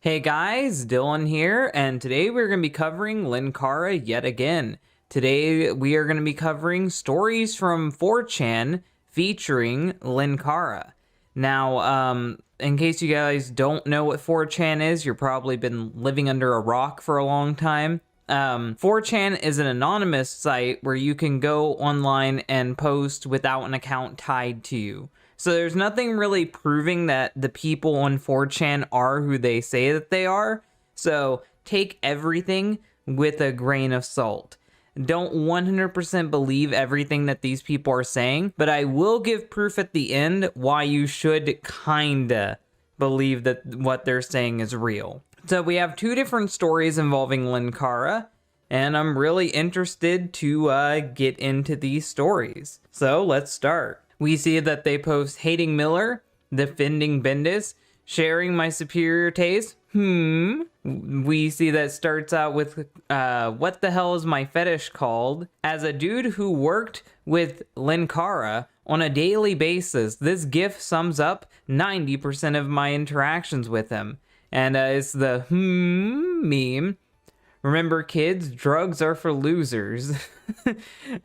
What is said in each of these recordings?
Hey guys, Dylan here, and today we're going to be covering Linkara yet again. Today we are going to be covering stories from 4chan featuring Linkara. Now, in case you guys don't know what 4chan is, you've probably been living under a rock for a long time. 4chan is an anonymous site where you can go online and post without an account tied to you. So there's nothing really proving that the people on 4chan are who they say that they are. So take everything with a grain of salt. Don't 100% believe everything that these people are saying, but I will give proof at the end why you should kinda believe that what they're saying is real. So we have two different stories involving Linkara, and I'm really interested to get into these stories. So let's start. We see that they post hating Miller, defending Bendis, sharing my superior taste. We see that starts out with, what the hell is my fetish called? As a dude who worked with Linkara on a daily basis, this GIF sums up 90% of my interactions with him. And it's the meme. Remember, kids, drugs are for losers.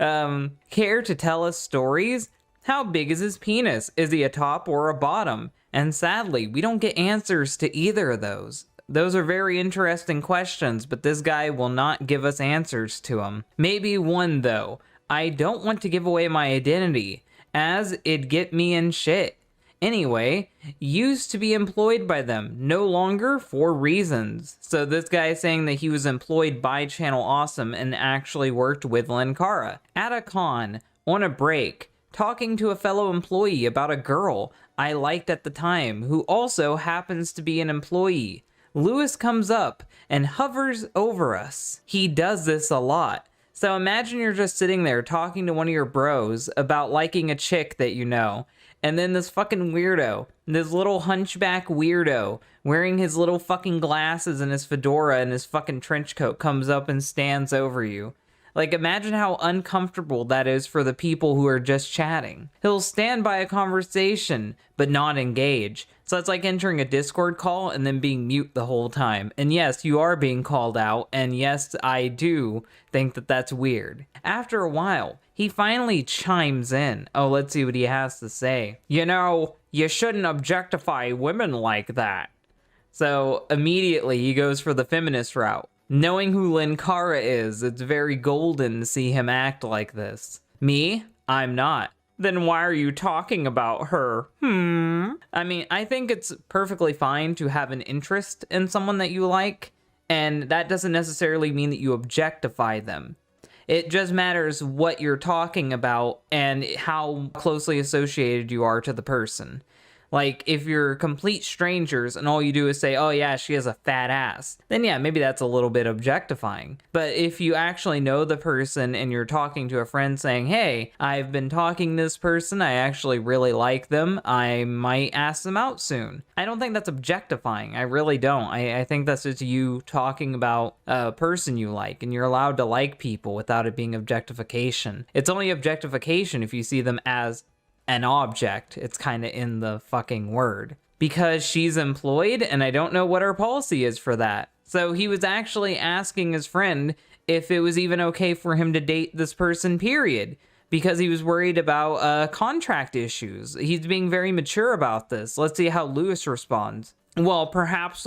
Care to tell us stories? How big is his penis? Is he a top or a bottom? And sadly, we don't get answers to either of those. Those are very interesting questions, but this guy will not give us answers to them. Maybe one, though. I don't want to give away my identity, as it'd get me in shit. Anyway, used to be employed by them, no longer for reasons. So this guy is saying that he was employed by Channel Awesome and actually worked with Linkara. At a con, on a break, talking to a fellow employee about a girl I liked at the time, who also happens to be an employee. Lewis comes up and hovers over us. He does this a lot. So imagine you're just sitting there talking to one of your bros about liking a chick that you know, and then this fucking weirdo, this little hunchback weirdo, wearing his little fucking glasses and his fedora and his fucking trench coat comes up and stands over you. Like, imagine how uncomfortable that is for the people who are just chatting. He'll stand by a conversation, but not engage. So it's like entering a Discord call and then being mute the whole time. And yes, you are being called out, and yes, I do think that that's weird. After a while, he finally chimes in. Oh, let's see what he has to say. You know, you shouldn't objectify women like that. So immediately he goes for the feminist route. Knowing who Linkara is, it's very golden to see him act like this. Me? I'm not. Then why are you talking about her? I mean, I think it's perfectly fine to have an interest in someone that you like, and that doesn't necessarily mean that you objectify them. It just matters what you're talking about and how closely associated you are to the person. Like, if you're complete strangers and all you do is say, oh yeah, she has a fat ass, then yeah, maybe that's a little bit objectifying. But if you actually know the person and you're talking to a friend saying, hey, I've been talking to this person, I actually really like them, I might ask them out soon. I don't think that's objectifying. I really don't. I think that's just you talking about a person you like, and you're allowed to like people without it being objectification. It's only objectification if you see them as an object. It's kind of in the fucking word. Because she's employed, and I don't know what our policy is for that. So he was actually asking his friend if it was even okay for him to date this person, period. Because he was worried about contract issues. He's being very mature about this. Let's see how Lewis responds. Well, perhaps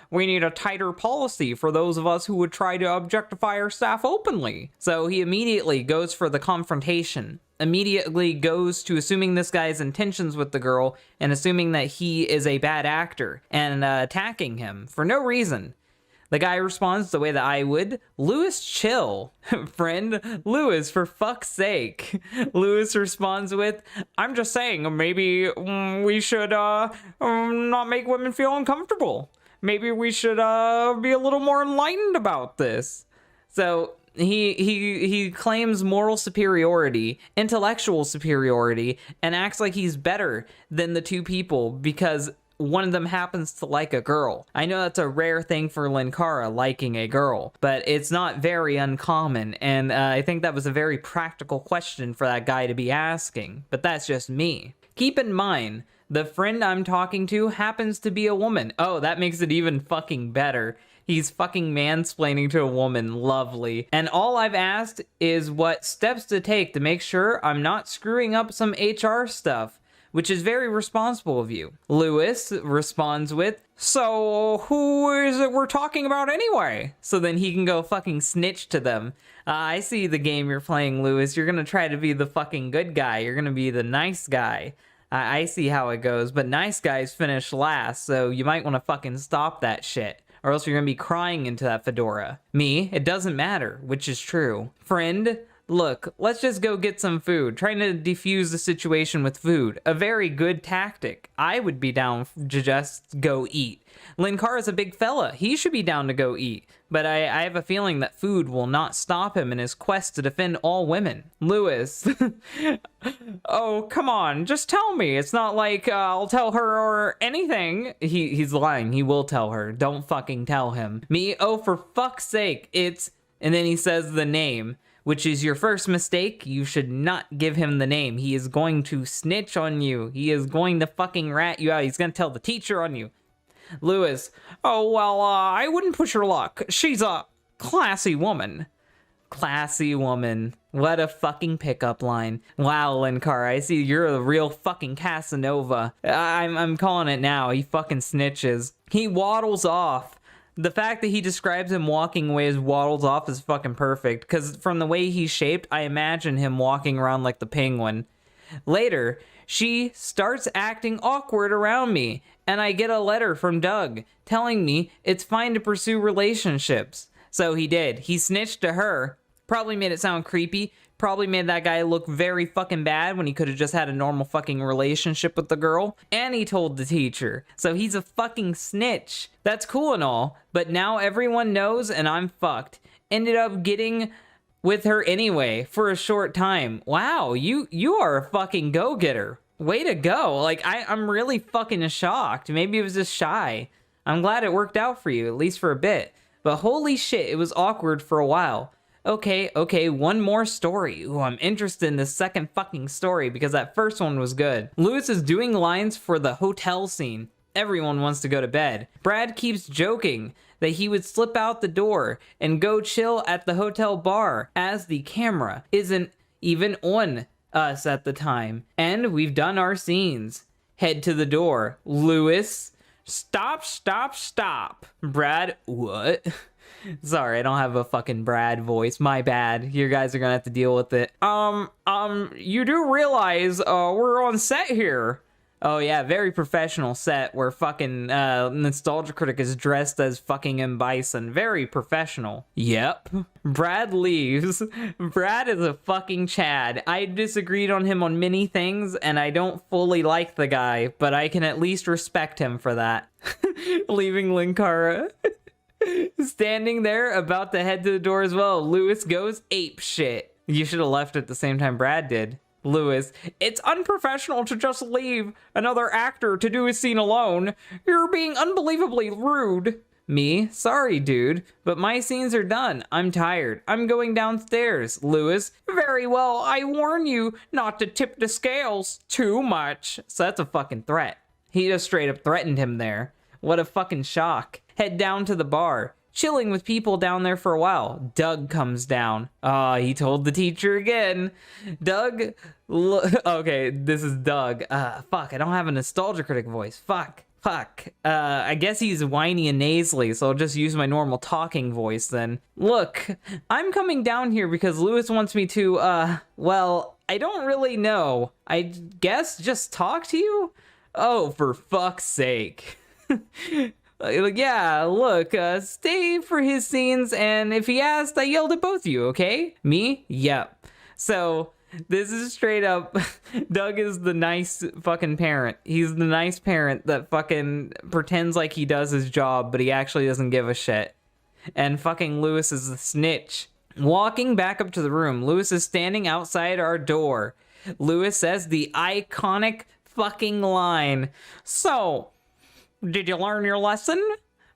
we need a tighter policy for those of us who would try to objectify our staff openly. So he immediately goes for the confrontation. Immediately goes to assuming this guy's intentions with the girl and assuming that he is a bad actor and attacking him for no reason. The guy responds the way that I would. Lewis, chill. Friend, Lewis, for fuck's sake. Lewis responds with, I'm just saying, maybe we should not make women feel uncomfortable. Maybe we should be a little more enlightened about this. So he claims moral superiority, intellectual superiority, and acts like he's better than the two people because one of them happens to like a girl. I know that's a rare thing for Linkara, liking a girl, but it's not very uncommon, and I think that was a very practical question for that guy to be asking, but that's just me. Keep in mind The friend I'm talking to happens to be a woman. Oh, that makes it even fucking better. He's fucking mansplaining to a woman. Lovely. And all I've asked is what steps to take to make sure I'm not screwing up some HR stuff, which is very responsible of you. Lewis responds with, so who is it we're talking about anyway? So then he can go fucking snitch to them. I see the game you're playing, Lewis. You're gonna try to be the fucking good guy. You're gonna be the nice guy. I see how it goes, but nice guys finish last, so you might want to fucking stop that shit, or else you're gonna be crying into that fedora. Me, it doesn't matter, which is true. Friend, look, let's just go get some food. Trying to defuse the situation with food. A very good tactic. I would be down to just go eat. Linkara's a big fella. He should be down to go eat. But I have a feeling that food will not stop him in his quest to defend all women. Lewis. Oh, come on. Just tell me. It's not like I'll tell her or anything. He's lying. He will tell her. Don't fucking tell him. Me? Oh, for fuck's sake. It's... And then he says the name, which is your first mistake. You should not give him the name. He is going to snitch on you. He is going to fucking rat you out. He's going to tell the teacher on you. Lewis, oh, well, I wouldn't push her luck. She's a classy woman. Classy woman. What a fucking pickup line. Wow, Linkara, I see you're a real fucking Casanova. I'm calling it now. He fucking snitches. He waddles off. The fact that he describes him walking away as waddles off is fucking perfect, because from the way he's shaped, I imagine him walking around like the penguin. Later, she starts acting awkward around me, and I get a letter from Doug telling me it's fine to pursue relationships. So he did. He snitched to her. Probably made it sound creepy. Probably made that guy look very fucking bad when he could have just had a normal fucking relationship with the girl. And he told the teacher. So he's a fucking snitch. That's cool and all, but now everyone knows and I'm fucked. Ended up getting with her anyway for a short time. Wow, you are a fucking go-getter. Way to go. Like, I'm really fucking shocked. Maybe it was just shy. I'm glad it worked out for you, at least for a bit. But holy shit, it was awkward for a while. Okay, one more story. Ooh, I'm interested in this second fucking story because that first one was good. Lewis is doing lines for the hotel scene. Everyone wants to go to bed. Brad keeps joking that he would slip out the door and go chill at the hotel bar as the camera isn't even on us at the time. And we've done our scenes. Head to the door. Lewis, stop. Brad, what? Sorry, I don't have a fucking Brad voice. My bad. You guys are gonna have to deal with it. You do realize, we're on set here. Oh yeah, very professional set where fucking, Nostalgia Critic is dressed as fucking M. Bison. Very professional. Yep. Brad leaves. Brad is a fucking Chad. I disagreed on him on many things, and I don't fully like the guy, but I can at least respect him for that. Leaving Linkara. Standing there, about to head to the door as well. Lewis goes ape shit. You should have left at the same time Brad did. Lewis, it's unprofessional to just leave another actor to do his scene alone. You're being unbelievably rude. Me? Sorry, dude, but my scenes are done. I'm tired. I'm going downstairs. Lewis, very well. I warn you not to tip the scales too much. So that's a fucking threat. He just straight up threatened him there. What a fucking shock. Head down to the bar. Chilling with people down there for a while. Doug comes down. He told the teacher again. Doug, okay, this is Doug. Fuck, I don't have a Nostalgia Critic voice. Fuck. I guess he's whiny and nasally, so I'll just use my normal talking voice then. Look, I'm coming down here because Lewis wants me to, well, I don't really know. I guess just talk to you? Oh, for fuck's sake. Yeah, look, stay for his scenes, and if he asked, I yelled at both of you, okay? Me? Yep. So, this is straight up, Doug is the nice fucking parent. He's the nice parent that fucking pretends like he does his job, but he actually doesn't give a shit. And fucking Lewis is the snitch. Walking back up to the room, Lewis is standing outside our door. Lewis says the iconic fucking line. So, did you learn your lesson?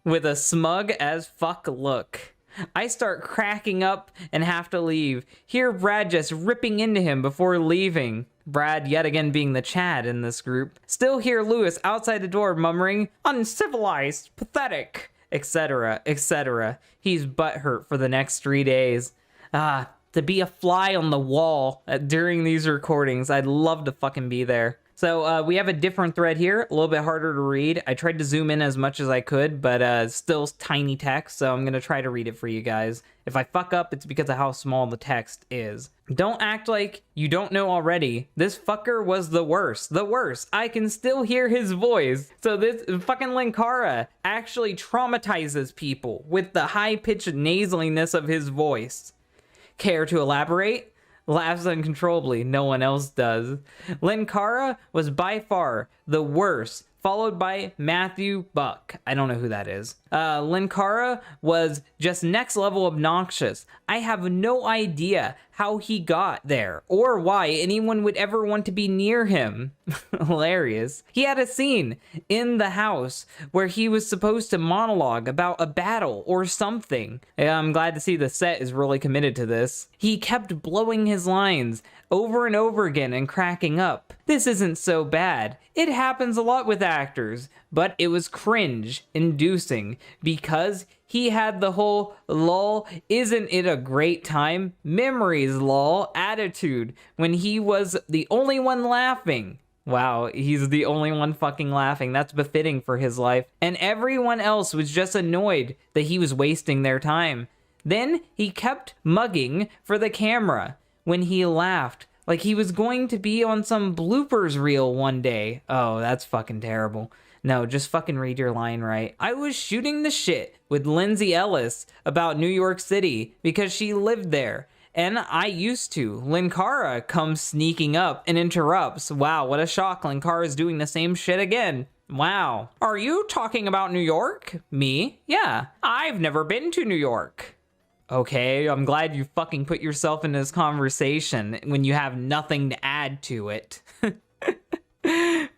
With a smug as fuck look. I start cracking up and have to leave. Hear Brad just ripping into him before leaving. Brad yet again being the Chad in this group. Still hear Lewis outside the door murmuring, uncivilized, pathetic, etc., etc. He's butthurt for the next 3 days. To be a fly on the wall during these recordings. I'd love to fucking be there. So we have a different thread here, a little bit harder to read. I tried to zoom in as much as I could, but still tiny text, so I'm gonna try to read it for you guys. If I fuck up, it's because of how small the text is. Don't act like you don't know already. This fucker was the worst. The worst. I can still hear his voice. So this fucking Linkara actually traumatizes people with the high-pitched nasaliness of his voice. Care to elaborate? Laughs uncontrollably. No one else does. Linkara was by far the worst, followed by Matthew Buck. I don't know who that is. Linkara was just next level obnoxious. I have no idea how he got there or why anyone would ever want to be near him. Hilarious. He had a scene in the house where he was supposed to monologue about a battle or something. I'm glad to see the set is really committed to this. He kept blowing his lines over and over again and cracking up. This isn't so bad. It happens a lot with actors, but it was cringe-inducing because he had the whole lol, isn't it a great time? Memories lol attitude when he was the only one laughing. Wow, he's the only one fucking laughing. That's befitting for his life. And everyone else was just annoyed that he was wasting their time. Then he kept mugging for the camera when he laughed, like he was going to be on some bloopers reel one day. Oh, that's fucking terrible. No, just fucking read your line right. I was shooting the shit with Lindsay Ellis about New York City because she lived there. And I used to. Linkara comes sneaking up and interrupts. Wow, what a shock. Linkara's doing the same shit again. Wow. Are you talking about New York? Me? Yeah. I've never been to New York. Okay, I'm glad you fucking put yourself in this conversation when you have nothing to add to it.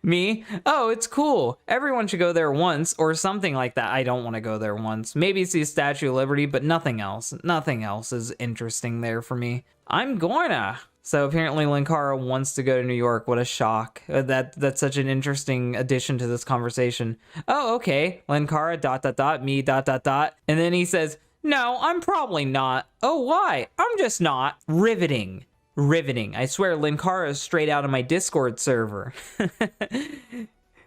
Me? Oh, it's cool. Everyone should go there once or something like that. I don't want to go there once. Maybe see Statue of Liberty, but nothing else. Nothing else is interesting there for me. I'm gonna. So apparently Linkara wants to go to New York. What a shock. That's such an interesting addition to this conversation. Oh, okay. Linkara ... me ... And then he says, no, I'm probably not. Oh, why? I'm just not. Riveting. Riveting. I swear Linkara is straight out of my Discord server.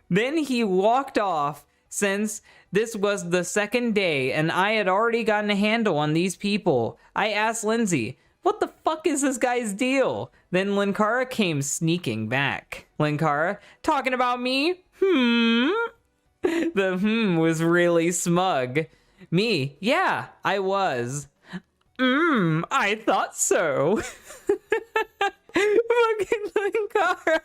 Then he walked off since this was the second day and I had already gotten a handle on these people. I asked Lindsay, what the fuck is this guy's deal? Then Linkara came sneaking back. Linkara, talking about me? The was really smug. Me, yeah, I was. I thought so. Fucking Linkara.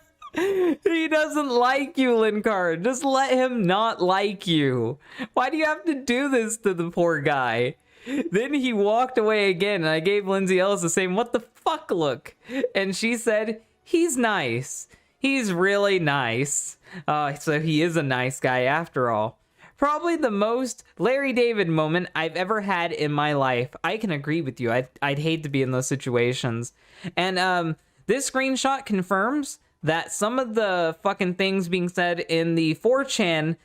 He doesn't like you, Linkara. Just let him not like you. Why do you have to do this to the poor guy? Then he walked away again, and I gave Lindsay Ellis the same what the fuck look. And she said, he's nice. He's really nice. So he is a nice guy after all. Probably the most Larry David moment I've ever had in my life. I can agree with you. I'd hate to be in those situations. And this screenshot confirms that some of the fucking things being said in the 4chan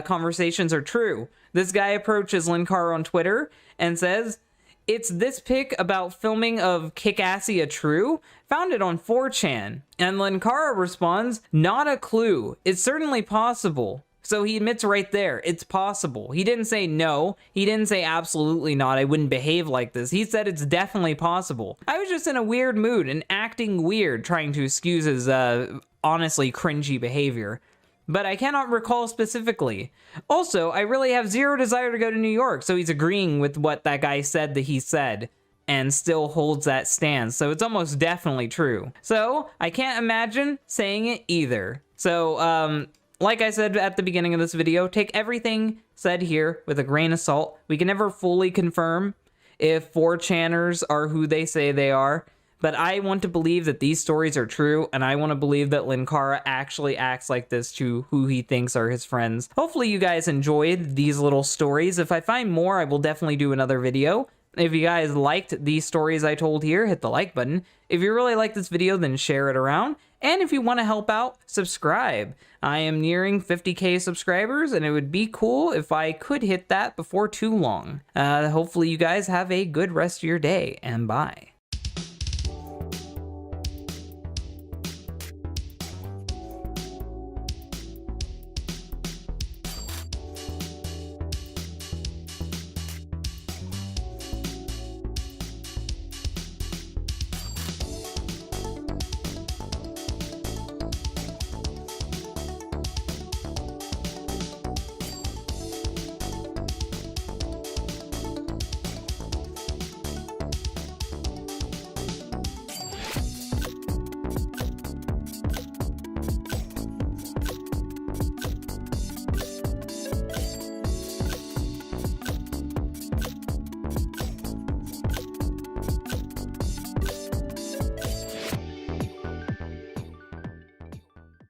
conversations are true. This guy approaches Linkara on Twitter and says, it's this pic about filming of 𝐜𝒾 true? Found it on 4chan. And Linkara responds, not a clue. It's certainly possible. So he admits right there, it's possible. He didn't say no. He didn't say absolutely not. I wouldn't behave like this. He said it's definitely possible. I was just in a weird mood and acting weird, trying to excuse his honestly cringy behavior. But I cannot recall specifically. Also, I really have zero desire to go to New York, so he's agreeing with what that guy said that he said and still holds that stance. So it's almost definitely true. So I can't imagine saying it either. So, like I said at the beginning of this video, take everything said here with a grain of salt. We can never fully confirm if 4chaners are who they say they are, but I want to believe that these stories are true, and I want to believe that Linkara actually acts like this to who he thinks are his friends. Hopefully you guys enjoyed these little stories. If I find more, I will definitely do another video. If you guys liked these stories I told here, hit the like button. If you really like this video, then share it around. And if you want to help out, subscribe. I am nearing 50K subscribers, and it would be cool if I could hit that before too long. Hopefully you guys have a good rest of your day, and bye.